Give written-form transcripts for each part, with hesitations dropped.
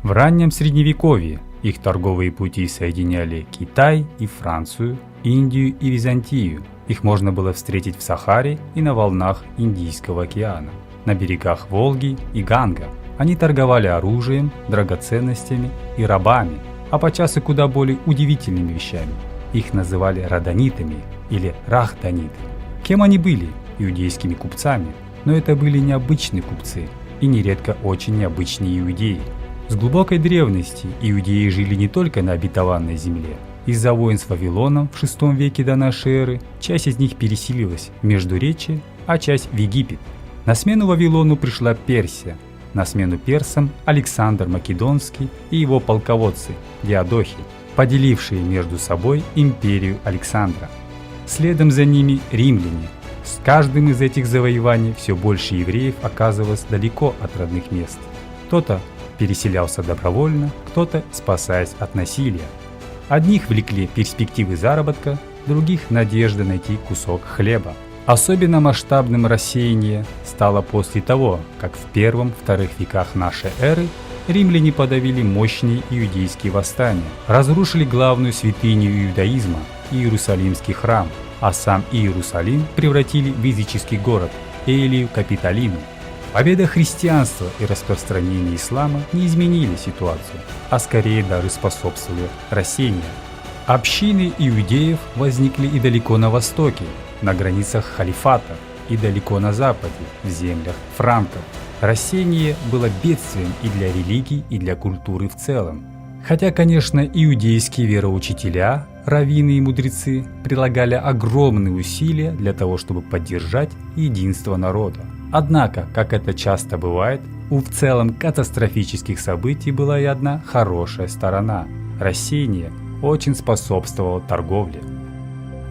В раннем Средневековье их торговые пути соединяли Китай и Францию, Индию и Византию. Их можно было встретить в Сахаре и на волнах Индийского океана, на берегах Волги и Ганга. Они торговали оружием, драгоценностями и рабами, а подчас и куда более удивительными вещами. Их называли родонитами или рахданиты. Кем они были? Иудейскими купцами. Но это были необычные купцы и нередко очень необычные иудеи. С глубокой древности иудеи жили не только на обетованной земле. Из-за войн с Вавилоном в VI веке до нашей эры часть из них переселилась в Междуречье, а часть в Египет. На смену Вавилону пришла Персия. На смену персам Александр Македонский и его полководцы Диадохи, поделившие между собой империю Александра. Следом за ними римляне. С каждым из этих завоеваний все больше евреев оказывалось далеко от родных мест. Кто-то переселялся добровольно, кто-то спасаясь от насилия. Одних влекли перспективы заработка, других надежда найти кусок хлеба. Особенно масштабным рассеяние стало после того, как в первых-вторых веках нашей эры римляне подавили мощные иудейские восстания, разрушили главную святыню иудаизма – Иерусалимский храм, а сам Иерусалим превратили в языческий город – Элию Капитолину. Победа христианства и распространение ислама не изменили ситуацию, а скорее даже способствовали рассеянию. Общины иудеев возникли и далеко на востоке, на границах халифата, и далеко на западе, в землях франков. Рассеяние было бедствием и для религий, и для культуры в целом. Хотя, конечно, иудейские вероучителя, раввины и мудрецы прилагали огромные усилия для того, чтобы поддержать единство народа. Однако, как это часто бывает, у в целом катастрофических событий была и одна хорошая сторона. Рассеяние очень способствовало торговле.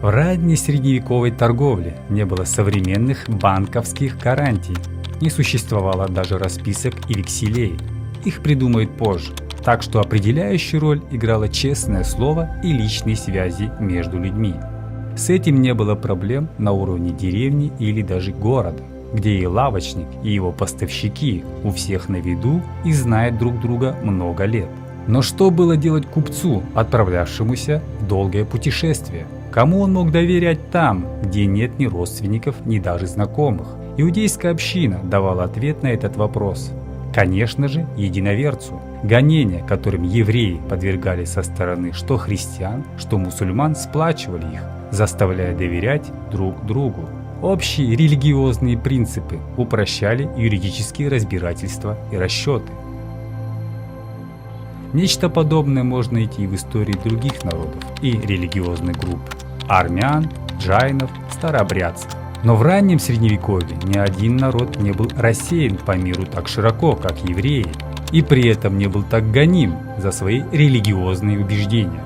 В ранней средневековой торговле не было современных банковских гарантий, не существовало даже расписок и векселей. Их придумают позже. Так что определяющую роль играло честное слово и личные связи между людьми. С этим не было проблем на уровне деревни или даже города, где и лавочник, и его поставщики у всех на виду и знают друг друга много лет. Но что было делать купцу, отправлявшемуся в долгое путешествие? Кому он мог доверять там, где нет ни родственников, ни даже знакомых? Иудейская община давала ответ на этот вопрос. Конечно же, единоверцу. Гонения, которым евреи подвергались со стороны что христиан, что мусульман, сплачивали их, заставляя доверять друг другу. Общие религиозные принципы упрощали юридические разбирательства и расчеты. Нечто подобное можно найти в истории других народов и религиозных групп – армян, джайнов, старообрядцев. Но в раннем Средневековье ни один народ не был рассеян по миру так широко, как евреи, и при этом не был так гоним за свои религиозные убеждения.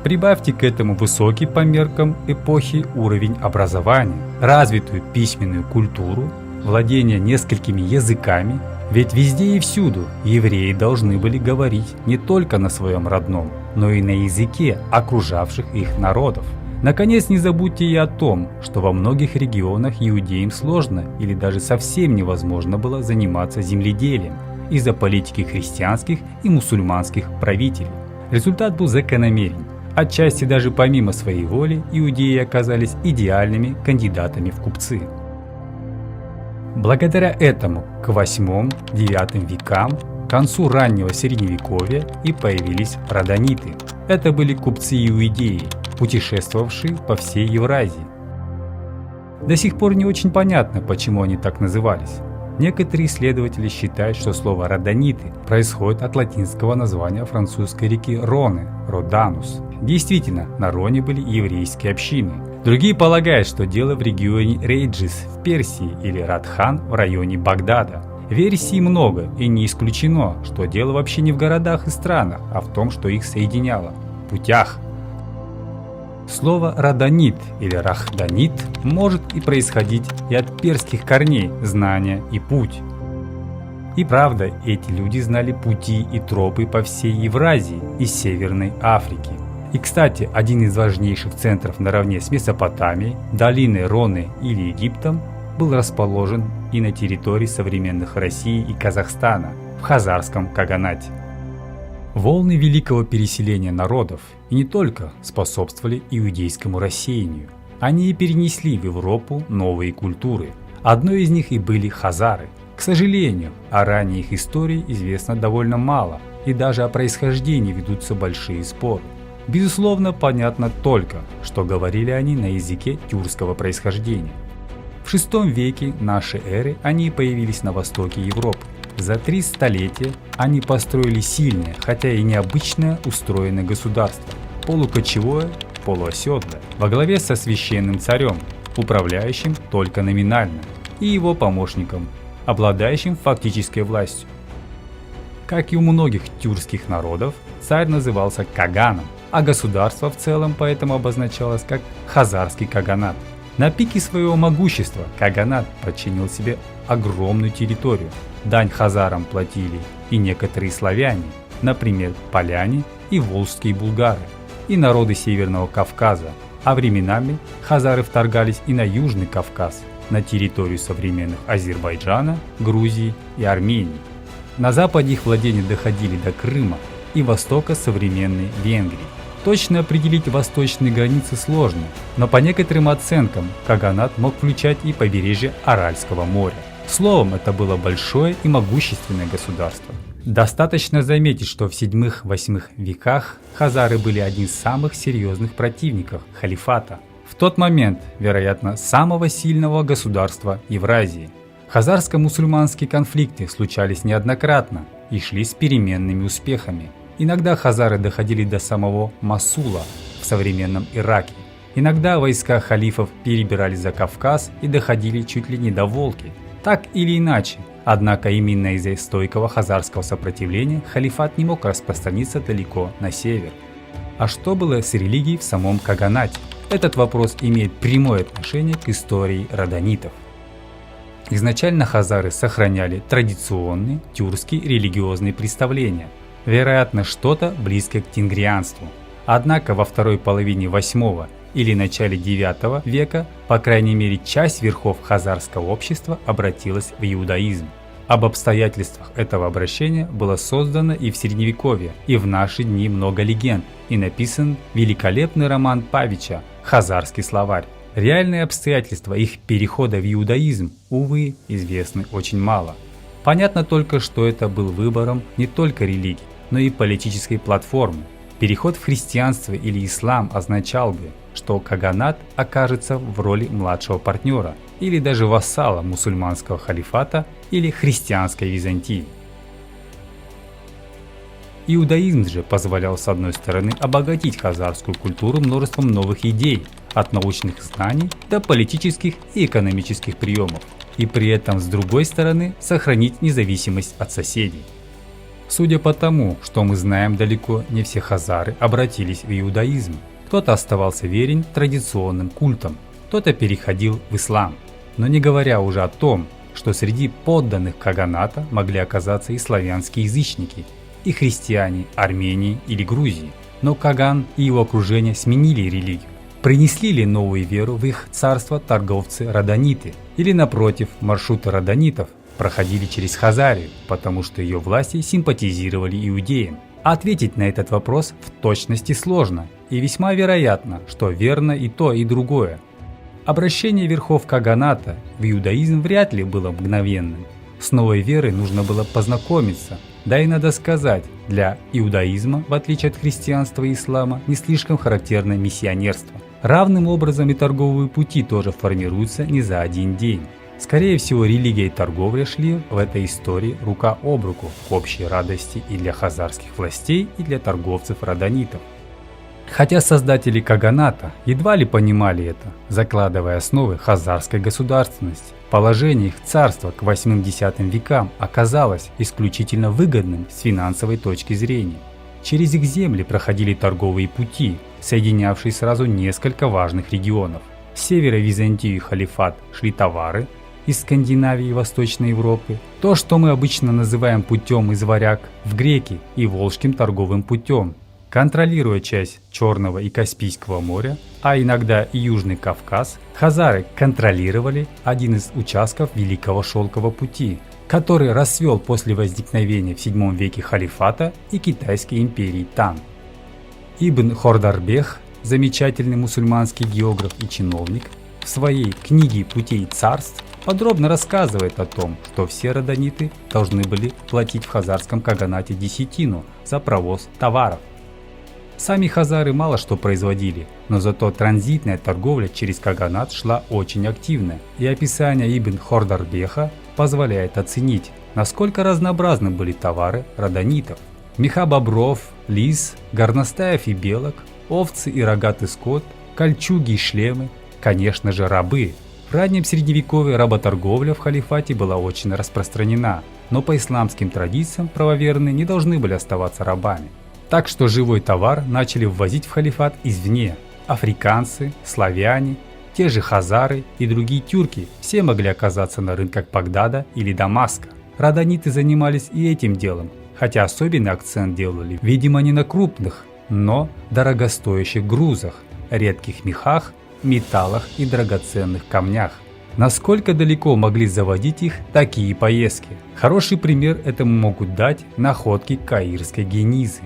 Прибавьте к этому высокий по меркам эпохи уровень образования, развитую письменную культуру, владение несколькими языками, ведь везде и всюду евреи должны были говорить не только на своем родном, но и на языке окружавших их народов. Наконец, не забудьте и о том, что во многих регионах иудеям сложно или даже совсем невозможно было заниматься земледелием из-за политики христианских и мусульманских правителей. Результат был закономерен. Отчасти даже помимо своей воли иудеи оказались идеальными кандидатами в купцы. Благодаря этому к VIII-IX векам, к концу раннего Средневековья и появились родониты. Это были купцы-иудеи, путешествовавшие по всей Евразии. До сих пор не очень понятно, почему они так назывались. Некоторые исследователи считают, что слово «родониты» происходит от латинского названия французской реки Роны – Роданус. Действительно, на Роне были еврейские общины. Другие полагают, что дело в регионе Рейджис в Персии или Радхан в районе Багдада. Версий много, и не исключено, что дело вообще не в городах и странах, а в том, что их соединяло – путях. Слово «родонит» или «рахданит» может и происходить и от перских корней «знание» и «путь». И правда, эти люди знали пути и тропы по всей Евразии и Северной Африке. И, кстати, один из важнейших центров наравне с Месопотамией, долиной Роны или Египтом, был расположен и на территории современных России и Казахстана, в Хазарском Каганате. Волны великого переселения народов и не только способствовали иудейскому рассеянию, они и перенесли в Европу новые культуры. Одной из них и были хазары. К сожалению, о ранней их истории известно довольно мало, и даже о происхождении ведутся большие споры. Безусловно, понятно только, что говорили они на языке тюркского происхождения. В VI веке нашей эры они появились на востоке Европы. За 3 столетия они построили сильное, хотя и необычное устроенное государство, полукочевое, полуоседлое, во главе со священным царем, управляющим только номинально, и его помощником, обладающим фактической властью. Как и у многих тюркских народов, царь назывался каганом, а государство в целом поэтому обозначалось как хазарский каганат. На пике своего могущества каганат подчинил себе огромную территорию. Дань хазарам платили и некоторые славяне, например, поляне и волжские булгары, и народы Северного Кавказа, а временами хазары вторгались и на Южный Кавказ, на территорию современных Азербайджана, Грузии и Армении. На западе их владения доходили до Крыма и востока современной Венгрии. Точно определить восточные границы сложно, но по некоторым оценкам каганат мог включать и побережье Аральского моря. Словом, это было большое и могущественное государство. Достаточно заметить, что в VII-VIII веках хазары были одним из самых серьезных противников халифата. В тот момент, вероятно, самого сильного государства Евразии. Хазарско-мусульманские конфликты случались неоднократно и шли с переменными успехами. Иногда хазары доходили до самого Мосула в современном Ираке. Иногда войска халифов перебирались за Кавказ и доходили чуть ли не до Волги. Так или иначе, однако именно из-за стойкого хазарского сопротивления халифат не мог распространиться далеко на север. А что было с религией в самом каганате? Этот вопрос имеет прямое отношение к истории родонитов. Изначально хазары сохраняли традиционные тюркские религиозные представления, вероятно, что-то близкое к тенгрианству. Однако во второй половине VIII или начале IX века, по крайней мере, часть верхов хазарского общества обратилась в иудаизм. Об обстоятельствах этого обращения было создано и в Средневековье, и в наши дни много легенд, и написан великолепный роман Павича «Хазарский словарь». Реальные обстоятельства их перехода в иудаизм, увы, известны очень мало. Понятно только, что это был выбором не только религии, но и политической платформы. Переход в христианство или ислам означал бы, что каганат окажется в роли младшего партнера или даже вассала мусульманского халифата или христианской Византии. Иудаизм же позволял с одной стороны обогатить хазарскую культуру множеством новых идей, от научных знаний до политических и экономических приемов, и при этом с другой стороны сохранить независимость от соседей. Судя по тому, что мы знаем, далеко не все хазары обратились в иудаизм. Кто-то оставался верен традиционным культам, кто-то переходил в ислам. Но не говоря уже о том, что среди подданных каганата могли оказаться и славянские язычники, и христиане Армении или Грузии. Но Каган и его окружение сменили религию. Принесли ли новую веру в их царство торговцы-родониты? Или напротив, маршруты родонитов проходили через Хазарию, потому что ее власти симпатизировали иудеям? Ответить на этот вопрос в точности сложно, и весьма вероятно, что верно и то, и другое. Обращение верхов каганата в иудаизм вряд ли было мгновенным. С новой верой нужно было познакомиться, да и надо сказать, для иудаизма, в отличие от христианства и ислама, не слишком характерно миссионерство. Равным образом и торговые пути тоже формируются не за один день. Скорее всего, религия и торговля шли в этой истории рука об руку к общей радости и для хазарских властей, и для торговцев-родонитов. Хотя создатели каганата едва ли понимали это, закладывая основы хазарской государственности, положение их царства к 8-10 векам оказалось исключительно выгодным с финансовой точки зрения. Через их земли проходили торговые пути, соединявшие сразу несколько важных регионов. С севера Византии и халифат шли товары из Скандинавии и Восточной Европы, то, что мы обычно называем путем из варяг, в греки и волжским торговым путем. Контролируя часть Черного и Каспийского моря, а иногда и Южный Кавказ, хазары контролировали один из участков Великого Шелкового пути, который расцвел после возникновения в VII веке халифата и Китайской империи Тан. Ибн Хордарбех, замечательный мусульманский географ и чиновник, в своей книге «Путей царств» подробно рассказывает о том, что все родониты должны были платить в хазарском каганате десятину за провоз товаров. Сами хазары мало что производили, но зато транзитная торговля через каганат шла очень активно, и описание Ибн Хордарбеха позволяет оценить, насколько разнообразны были товары родонитов. Меха бобров, лис, горностаев и белок, овцы и рогатый скот, кольчуги и шлемы, конечно же рабы. В раннем средневековье работорговля в халифате была очень распространена, но по исламским традициям правоверные не должны были оставаться рабами. Так что живой товар начали ввозить в халифат извне. Африканцы, славяне, те же хазары и другие тюрки все могли оказаться на рынках Багдада или Дамаска. Родониты занимались и этим делом, хотя особенный акцент делали, видимо, не на крупных, но дорогостоящих грузах, редких мехах, металлах и драгоценных камнях. Насколько далеко могли заводить их такие поездки? Хороший пример этому могут дать находки каирской генизы.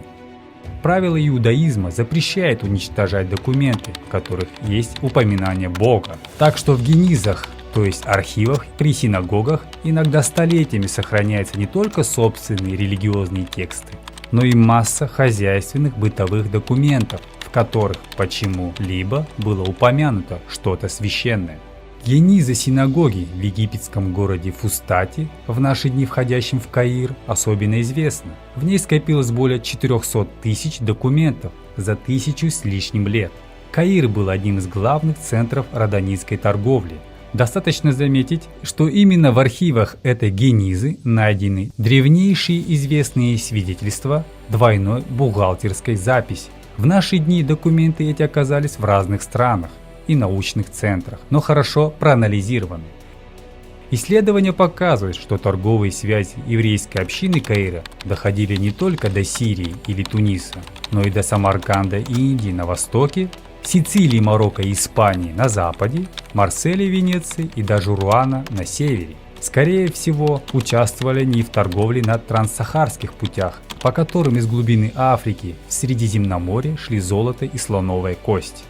Правило иудаизма запрещает уничтожать документы, в которых есть упоминание Бога. Так что в генизах, то есть архивах при синагогах, иногда столетиями сохраняются не только собственные религиозные тексты, но и масса хозяйственных бытовых документов, в которых почему-либо было упомянуто что-то священное. Гениза синагоги в египетском городе Фустати, в наши дни входящем в Каир, особенно известна. В ней скопилось более 400 тысяч документов за 1000 с лишним лет. Каир был одним из главных центров родонитской торговли. Достаточно заметить, что именно в архивах этой генизы найдены древнейшие известные свидетельства двойной бухгалтерской записи. В наши дни документы эти оказались в разных странах и научных центрах, но хорошо проанализированы. Исследования показывают, что торговые связи еврейской общины Каира доходили не только до Сирии или Туниса, но и до Самарканда и Индии на востоке, Сицилии, Марокко и Испании на западе, Марселя, Венеции и даже Руана на севере. Скорее всего, участвовали они в торговле на транссахарских путях, по которым из глубины Африки в Средиземноморье шли золото и слоновая кость.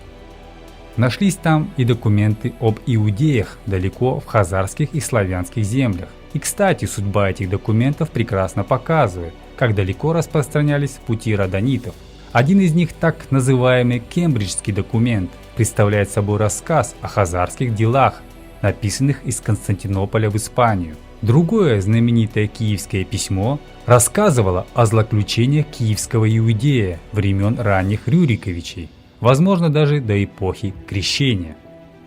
Нашлись там и документы об иудеях далеко в хазарских и славянских землях. И, кстати, судьба этих документов прекрасно показывает, как далеко распространялись пути родонитов. Один из них, так называемый Кембриджский документ, представляет собой рассказ о хазарских делах, написанных из Константинополя в Испанию. Другое знаменитое киевское письмо рассказывало о злоключениях киевского иудея времен ранних Рюриковичей, возможно даже до эпохи Крещения.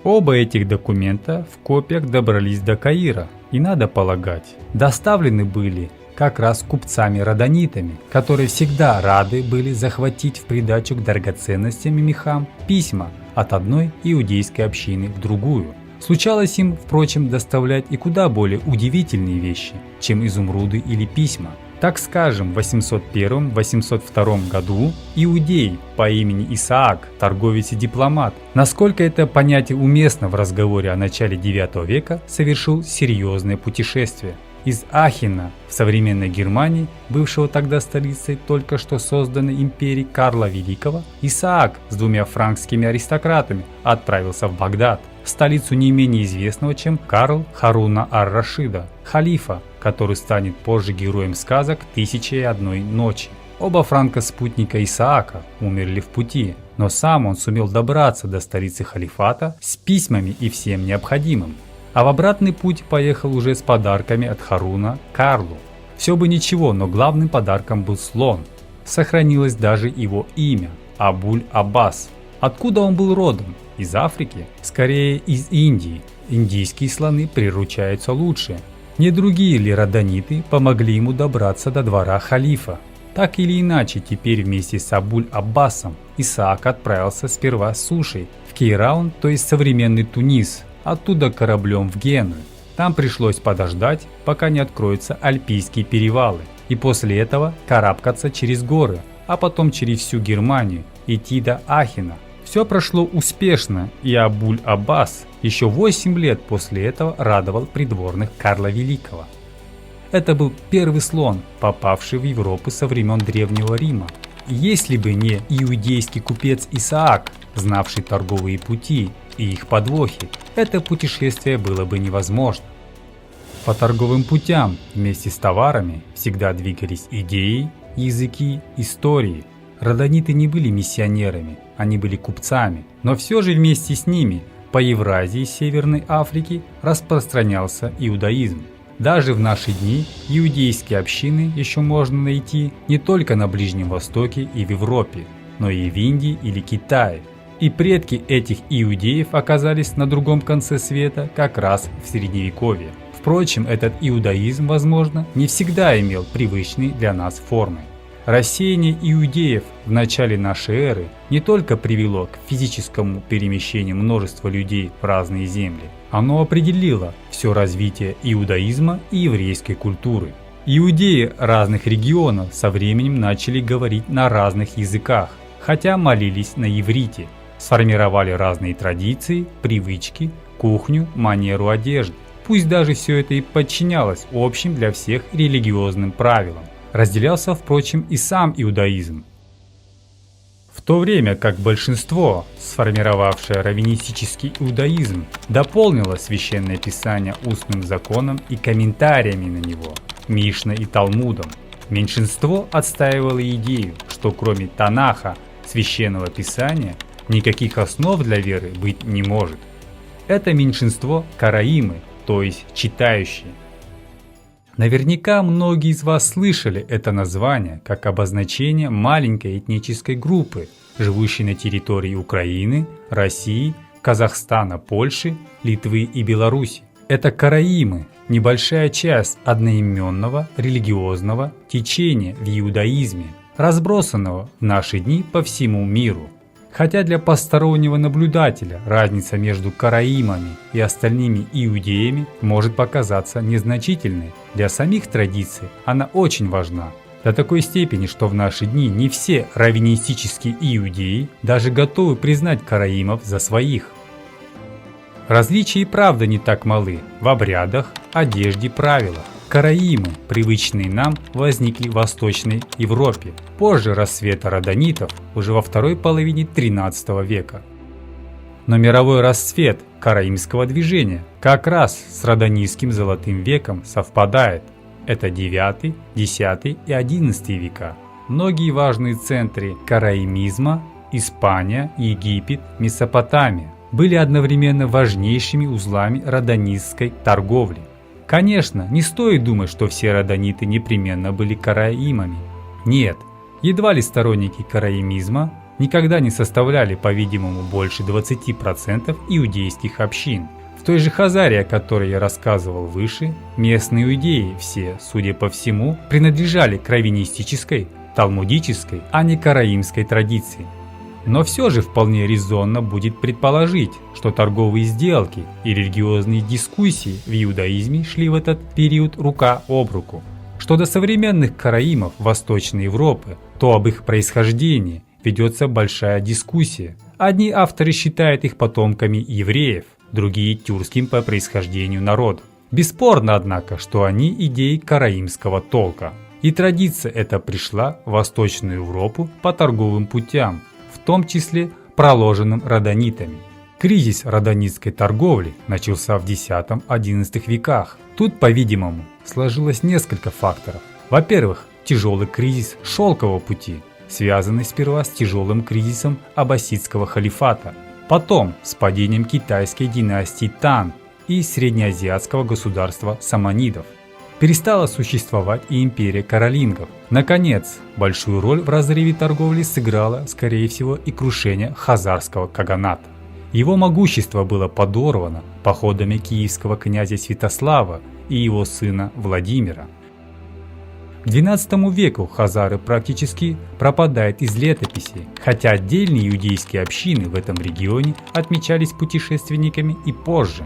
Оба этих документа в копиях добрались до Каира и, надо полагать, доставлены были как раз купцами-родонитами, которые всегда рады были захватить в придачу к драгоценностям и мехам письма от одной иудейской общины в другую. Случалось им, впрочем, доставлять и куда более удивительные вещи, чем изумруды или письма. Так скажем, в 801-802 году иудей по имени Исаак, торговец и дипломат, насколько это понятие уместно в разговоре о начале IX века, совершил серьезное путешествие. Из Ахена в современной Германии, бывшего тогда столицей только что созданной империи Карла Великого, Исаак с 2 франкскими аристократами отправился в Багдад, столицу не менее известного, чем Карл Харуна ар-Рашида, халифа, который станет позже героем сказок «Тысяча и одной ночи». Оба франко-спутника Исаака умерли в пути, но сам он сумел добраться до столицы халифата с письмами и всем необходимым. А в обратный путь поехал уже с подарками от Харуна Карлу. Все бы ничего, но главным подарком был слон. Сохранилось даже его имя – Абуль-Аббас. Откуда он был родом? Из Африки? Скорее, из Индии. Индийские слоны приручаются лучше. Не другие ли родониты помогли ему добраться до двора халифа? Так или иначе, теперь вместе с Абуль-Аббасом Исаак отправился сперва сушей в Кейраун, то есть современный Тунис, оттуда кораблем в Геную. Там пришлось подождать, пока не откроются Альпийские перевалы, и после этого карабкаться через горы, а потом через всю Германию, идти до Ахена. Все прошло успешно, и Абуль-Аббас еще 8 лет после этого радовал придворных Карла Великого. Это был первый слон, попавший в Европу со времен Древнего Рима. Если бы не иудейский купец Исаак, знавший торговые пути и их подвохи, это путешествие было бы невозможно. По торговым путям вместе с товарами всегда двигались идеи, языки, истории. Родониты не были миссионерами, они были купцами, но все же вместе с ними по Евразии и Северной Африке распространялся иудаизм. Даже в наши дни иудейские общины еще можно найти не только на Ближнем Востоке и в Европе, но и в Индии или Китае. И предки этих иудеев оказались на другом конце света как раз в Средневековье. Впрочем, этот иудаизм, возможно, не всегда имел привычные для нас формы. Рассеяние иудеев в начале нашей эры не только привело к физическому перемещению множества людей в разные земли, оно определило все развитие иудаизма и еврейской культуры. Иудеи разных регионов со временем начали говорить на разных языках, хотя молились на иврите, сформировали разные традиции, привычки, кухню, манеру одежды. Пусть даже все это и подчинялось общим для всех религиозным правилам. Разделялся, впрочем, и сам иудаизм. В то время как большинство, сформировавшее раввинистический иудаизм, дополнило Священное Писание устным законом и комментариями на него, Мишной и Талмудом, меньшинство отстаивало идею, что кроме Танаха, Священного Писания, никаких основ для веры быть не может. Это меньшинство караимы, то есть читающие. Наверняка многие из вас слышали это название как обозначение маленькой этнической группы, живущей на территории Украины, России, Казахстана, Польши, Литвы и Беларуси. Это караимы, небольшая часть одноименного религиозного течения в иудаизме, разбросанного в наши дни по всему миру. Хотя для постороннего наблюдателя разница между караимами и остальными иудеями может показаться незначительной, для самих традиций она очень важна. До такой степени, что в наши дни не все раввинистические иудеи даже готовы признать караимов за своих. Различия и правда не так малы в обрядах, одежде, правилах. Караимы, привычные нам, возникли в Восточной Европе, позже рассвета родонитов, уже во второй половине XIII века. Но мировой расцвет караимского движения как раз с родонитским золотым веком совпадает. Это 9, 10 и 11 века. Многие важные центры караимизма – Испания, Египет, Месопотамия – были одновременно важнейшими узлами родонитской торговли. Конечно, не стоит думать, что все родониты непременно были караимами. Нет, едва ли сторонники караимизма никогда не составляли, по-видимому, больше 20% иудейских общин. В той же Хазарии, о которой я рассказывал выше, местные иудеи все, судя по всему, принадлежали к раввинистической, талмудической, а не караимской традиции. Но все же вполне резонно будет предположить, что торговые сделки и религиозные дискуссии в иудаизме шли в этот период рука об руку. Что до современных караимов Восточной Европы, то об их происхождении ведется большая дискуссия. Одни авторы считают их потомками евреев, другие тюркским по происхождению народом. Бесспорно, однако, что они идеи караимского толка. И традиция эта пришла в Восточную Европу по торговым путям, в том числе проложенным родонитами. Кризис родонитской торговли начался в X-XI веках. Тут, по-видимому, сложилось несколько факторов. Во-первых, тяжелый кризис шелкового пути, связанный сперва с тяжелым кризисом аббасидского халифата, потом с падением китайской династии Тан и среднеазиатского государства саманидов. Перестала существовать и империя каролингов. Наконец, большую роль в разрыве торговли сыграло, скорее всего, и крушение хазарского каганата. Его могущество было подорвано походами киевского князя Святослава и его сына Владимира. К XII веку хазары практически пропадают из летописей, хотя отдельные иудейские общины в этом регионе отмечались путешественниками и позже.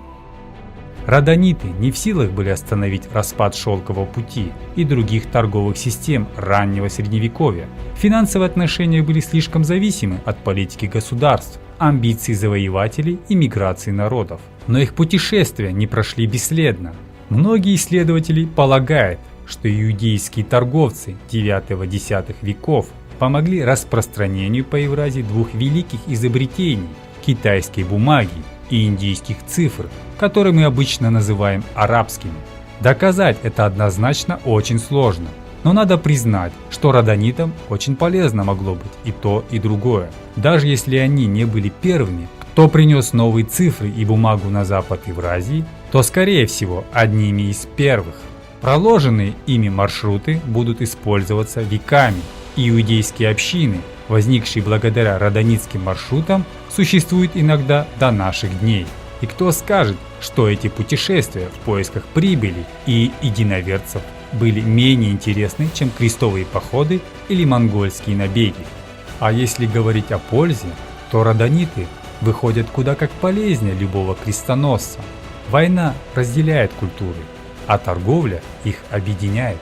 Родониты не в силах были остановить распад шелкового пути и других торговых систем раннего средневековья. Финансовые отношения были слишком зависимы от политики государств, амбиций завоевателей и миграции народов. Но их путешествия не прошли бесследно. Многие исследователи полагают, что иудейские торговцы IX-X веков помогли распространению по Евразии двух великих изобретений – китайской бумаги и индийских цифр, которые мы обычно называем арабскими. Доказать это однозначно очень сложно, но надо признать, что родонитам очень полезно могло быть и то, и другое. Даже если они не были первыми, кто принес новые цифры и бумагу на запад Евразии, то скорее всего одними из первых. Проложенные ими маршруты будут использоваться веками. Иудейские общины, возникшие благодаря родонитским маршрутам, существуют иногда до наших дней. И кто скажет, что эти путешествия в поисках прибыли и единоверцев были менее интересны, чем крестовые походы или монгольские набеги? А если говорить о пользе, то родониты выходят куда как полезнее любого крестоносца. Война разделяет культуры, а торговля их объединяет.